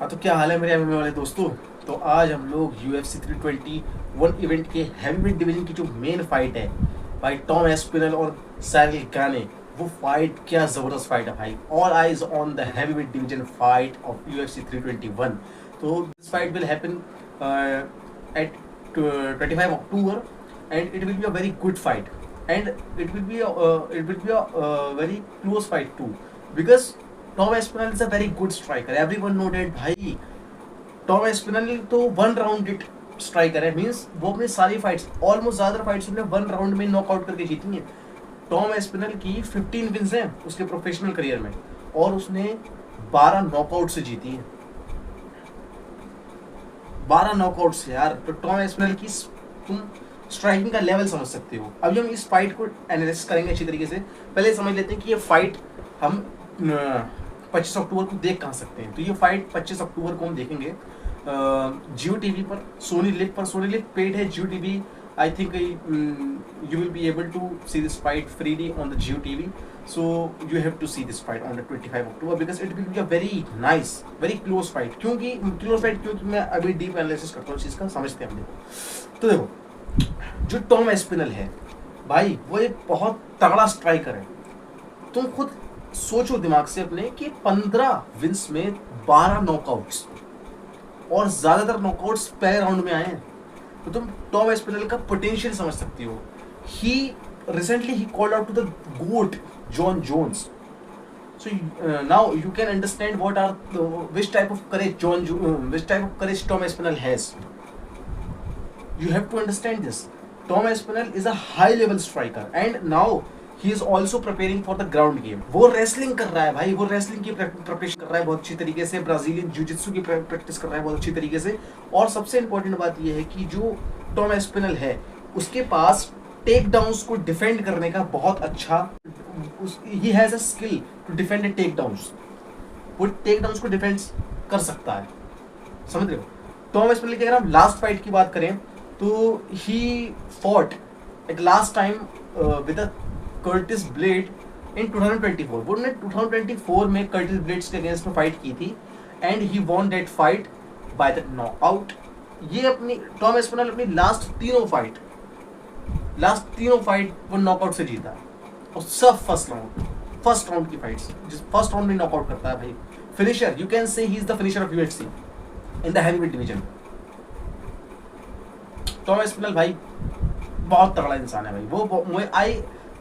हाँ, तो क्या हाल है मेरे एमएमए वाले दोस्तों। तो आज हम लोग UFC 321 इवेंट के हैवीवेट डिवीजन की जो मेन फाइट है भाई, टॉम एस्पिनल और साइरल गाने, वो फाइट क्या ज़बरदस्त फाइट है भाई। All eyes on the heavyweight division fight of UFC 321। तो this fight will happen at 25 October and it will be a very good fight and it will be a very close fight too because Tom Aspinall is a very good striker, everyone know that भाई। Tom Aspinall तो one round striker है, means वो अपनी सारी fights, almost ज़्यादा fights उसने one round में knockout करके जीती हैं। टॉम एस्पिनल की 15 विन्स हैं उसके प्रोफेशनल करियर में और उसने 12 नॉकआउट से जीती हैं। 12 नॉकआउट से यार, तो टॉम एस्पिनल की तुम स्ट्राइकिंग का लेवल समझ सकते हो। अभी हम इस फाइट को एनालिसिस करेंगे अच्छी तरिके से। पहले समझ लेते हैं कि ये फाइट हम 25 अक्टूबर को देख कहाँ सकते हैं। तो ये फाइट 25 अक्टूबर को हम देखेंगे जियो टीवी पर, सोनी लिव पर। सोनी लिव पेड है, Jio TV I think you will be able to see this fight freely on the Jio TV. So you have to see this fight on the 25 October because it will be a very nice, very close fight. क्योंकि मैं अभी deep analysis करता हूँ चीज़ का, समझते हैं हम। देखो तो देखो, जो टॉम एस्पिनल है भाई, वो एक बहुत तगड़ा स्ट्राइकर है। तुम खुद सोचो दिमाग से अपने कि 15 विंस में 12 नॉकआउट्स और ज्यादातर नॉकआउट्स पहले राउंड में आए हैं। तो तुम टॉम एस्पिनल का पोटेंशियल समझ सकती हो। He recently he called out to the GOAT Jon Jones. So now you can understand what are which type of courage Tom Aspinall has. You have to understand this. Tom Aspinall is a high level striker and now he is also preparing for the ground game. वो wrestling कर रहा है भाई, वो wrestling की preparation कर रहा है बहुत अच्छी तरीके से, ब्राजीलियन जिu-jitsu की प्रैक्टिस कर रहा है बहुत अच्छी तरीके से। और सबसे इंपॉर्टेंट बात ये है कि जो टॉम एस्पिनल है उसके पास टेक डाउन्स को डिफेंड करने का बहुत अच्छा, he has a skill to defend a takedowns. वो टेक डाउन्स को डिफेंड कर सकता है, समझ रहे हो। टॉम एस्पिनल की अगर हम लास्ट फाइट की बात करें तो he fought at last time with a Curtis Blaydes in 2024। वो ने 2024 में कर्टिस ब्लेड्स के अगेंस्ट में फाइट की थी and he won that fight by the knockout. ये अपनी टॉम एस्पिनल अपनी लास्ट तीनों फाइट वो नॉकआउट से जीता है और सब फर्स्ट राउंड की फाइट्स, जिस फर्स्ट राउंड में नॉकआउट करता है भाई। Finisher, you can say he is the finisher of UFC in the heavyweight division. Tom Aspinall भाई बहुत तगड़ा इंसान है भाई। वो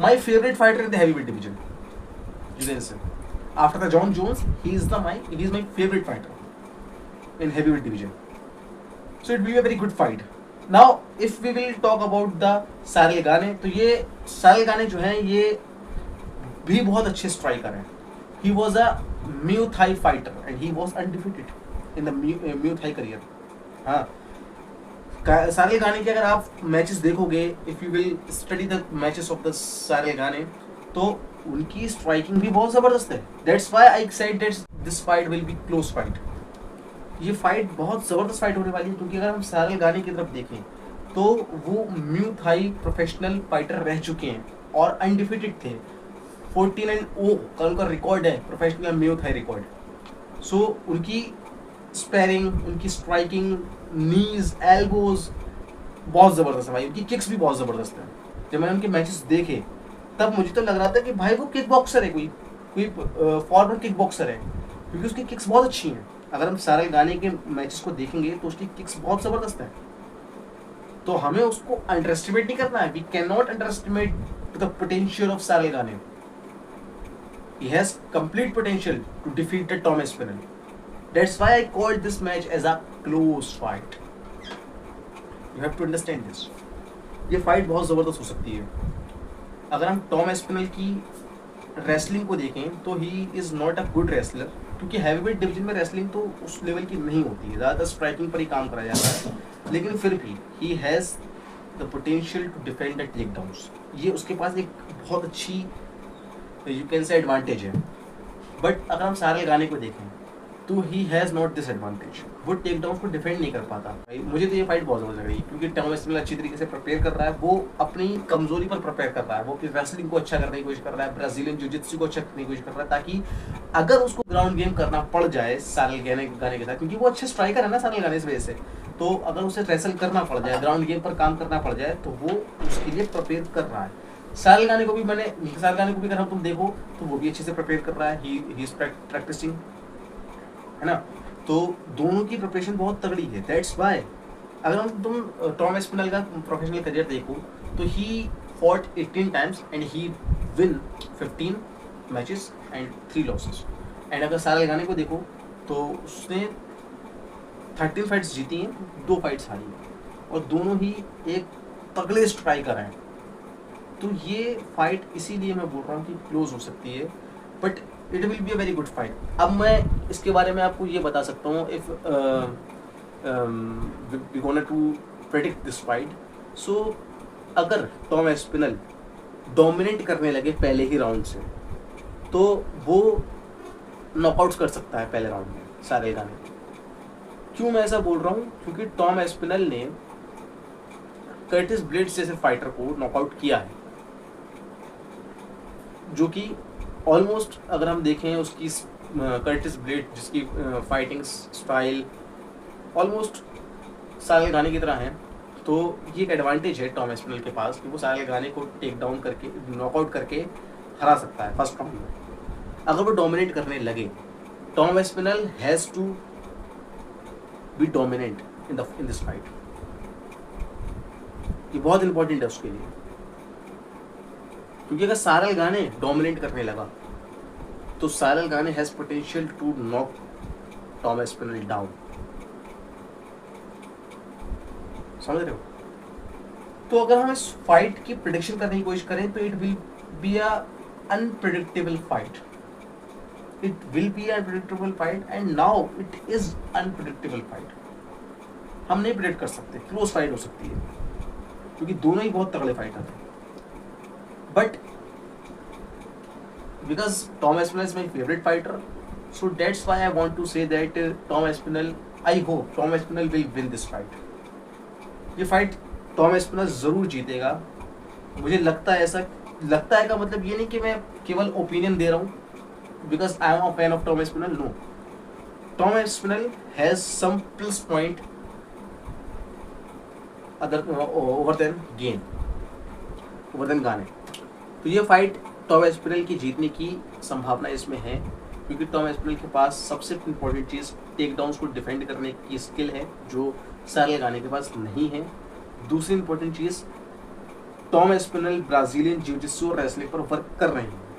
my favourite fighter in the heavyweight division. You can say after the Jon Jones he is my favourite fighter in heavyweight division. So it will be a very good fight. Now if we will talk about the Ciryl Gane, तो ये Cyril गाने जो हैं ये भी बहुत अच्छे striker हैं। He was a Muay Thai fighter and he was undefeated in the Muay Thai career. हाँ, साइरल गाने के अगर आप मैचेस देखोगे, if you will study the matches of the Ciryl Gane, तो उनकी स्ट्राइकिंग भी बहुत जबरदस्त है। That's why I said that this fight will be close fight. ये फाइट बहुत ज़बरदस्त फाइट होने वाली है क्योंकि अगर हम साइरल गाने की तरफ देखें तो वो म्यू थाई प्रोफेशनल फाइटर रह चुके हैं और अनडिफिटेड थे। 14-0 का उनका रिकॉर्ड है, प्रोफेशनल म्यू थाई रिकॉर्ड। सो उनकी स्पैरिंग, उनकी स्ट्राइकिंग, नीज, एल्बोज बहुत ज़बरदस्त है भाई। उनकी किक्स भी बहुत ज़बरदस्त है। जब मैंने उनके मैचेस देखे तब मुझे तो लग रहा था कि भाई वो किक बॉक्सर है, कोई फॉरवर्ड किक बॉक्सर है, क्योंकि उसकी किक्स बहुत अच्छी हैं। अगर हम साइरल गाने के मैचेस को देखेंगे तो उसकी किक्स बहुत ज़बरदस्त है। तो हमें उसको अंडर एस्टिमेट नहीं करना है। We can not underestimate the potential of Ciryl Gane. He has complete potential to defeat the Tom Aspinall. That's why I called this match as a close fight. You have to understand this. ये fight बहुत ज़बरदस्त हो सकती है। अगर हम Tom Aspinall की wrestling को देखें तो he is not a good wrestler, क्योंकि हैवीवेट डिवीजन में रेसलिंग तो उस लेवल की नहीं होती है, ज़्यादातर स्ट्राइकिंग पर ही काम करा जाता है। लेकिन फिर भी he has the potential to defend the takedowns. ये उसके पास एक बहुत अच्छी यू कैन से एडवांटेज है। बट अगर हम साइरल गाने को देखें तो he has not this advantage, वो टेक डाउन को डिफेंड नहीं कर पाता। भाई मुझे तो ये फाइट बहुत ज़बरदस्त लग रही है क्योंकि टॉम एस्पिनल अच्छी तरीके से प्रिपेयर कर रहा है, वो अपनी कमजोरी पर प्रिपेयर कर रहा है, वो अपनी रेसलिंग को अच्छा करने की कोशिश कर रहा है, ब्राजीलियन जिu-jitsu को अच्छा करने की कोशिश कर रहा है, ताकि अगर उसको ग्राउंड गेम करना पड़ जाए सारल गाने के साथ, क्योंकि वो अच्छे स्ट्राइकर है ना सारल गाने, इस वजह से तो अगर उसे रेसल करना पड़ जाए, ग्राउंड गेम पर काम करना पड़ जाए, तो वो उसके लिए प्रिपेयर कर रहा है। सारल गाने को भी अगर तुम देखो तो वो भी अच्छे से प्रिपेयर कर रहा है, ही इज प्रैक्टिसिंग, है ना। तो दोनों की प्रिपरेशन बहुत तगड़ी है, दैट्स वाई अगर तुम टॉम एस्पिनल का प्रोफेशनल करियर देखो तो he fought 18 times and he win 15 matches and 3 losses. And अगर सारल गाने को देखो तो उसने 13 फाइट्स जीती हैं, 2 फाइट्स हारी हैं, और दोनों ही एक तगड़े स्ट्राइकर हैं। तो ये फाइट इसीलिए मैं बोल रहा हूँ कि क्लोज हो सकती है, but it will be a very good fight. अब मैं इसके बारे में आपको ये बता सकता हूँ, if we gonna to predict this fight, so अगर टॉम एस्पिनल डोमिनेट करने लगे पहले ही राउंड से, तो वो नॉकआउट कर सकता है पहले राउंड में सारल गाने। क्यों मैं ऐसा बोल रहा हूँ? क्योंकि टॉम एस्पिनल ने कर्टिस ब्लेड्स जैसे फाइटर को नॉकआउट किया है, जो कि ऑलमोस्ट अगर हम देखें उसकी कर्टिस ब्लेड जिसकी फाइटिंग स्टाइल ऑलमोस्ट सारल गाने की तरह है, तो ये एक एडवांटेज है टॉम एस्पिनल के पास कि वो सारल गाने को टेक डाउन करके नॉकआउट करके हरा सकता है फर्स्ट राउंड में। अगर वो डोमिनेट करने लगे, Tom Aspinall has to be dominant in this fight. ये बहुत इंपॉर्टेंट है उसके लिए, क्योंकि अगर सारल गाने डोमिनेट करने लगा तो Ciryl Gane has potential to knock Tom Aspinall down. समझ रहे हो? तो अगर हम इस फाइट की प्रेडिक्शन करने की कोशिश करें तो it will be a unpredictable fight. It will B unpredictable fight and now it is unpredictable fight. हम नहीं प्रेडिक्ट कर सकते, क्लोज फाइट हो सकती है क्योंकि दोनों ही बहुत तगड़े फाइटर हैं। But because Tom Aspinall is my favorite fighter, so that's why I want to say that I hope Tom Aspinall will win this fight. ये फाइट टॉम एस्पिनल जरूर जीतेगा, मुझे लगता है। ऐसा लगता है का मतलब ये नहीं कि मैं केवल ओपिनियन दे रहा हूँ because I am a fan of Tom Aspinall. No, Tom Aspinall has some plus point over then Gane. तो ये फाइट टॉम एस्पिनल की जीतने की संभावना इसमें है, क्योंकि टॉम एस्पिनल के पास सबसे इम्पोर्टेंट चीज़ टेक डाउन्स को डिफेंड करने की स्किल है, जो सारल गाने के पास नहीं है। दूसरी इंपॉर्टेंट चीज़, टॉम एस्पिनल ब्राज़ीलियन जिu-jitsu और रेसलिंग पर वर्क कर रहे हैं।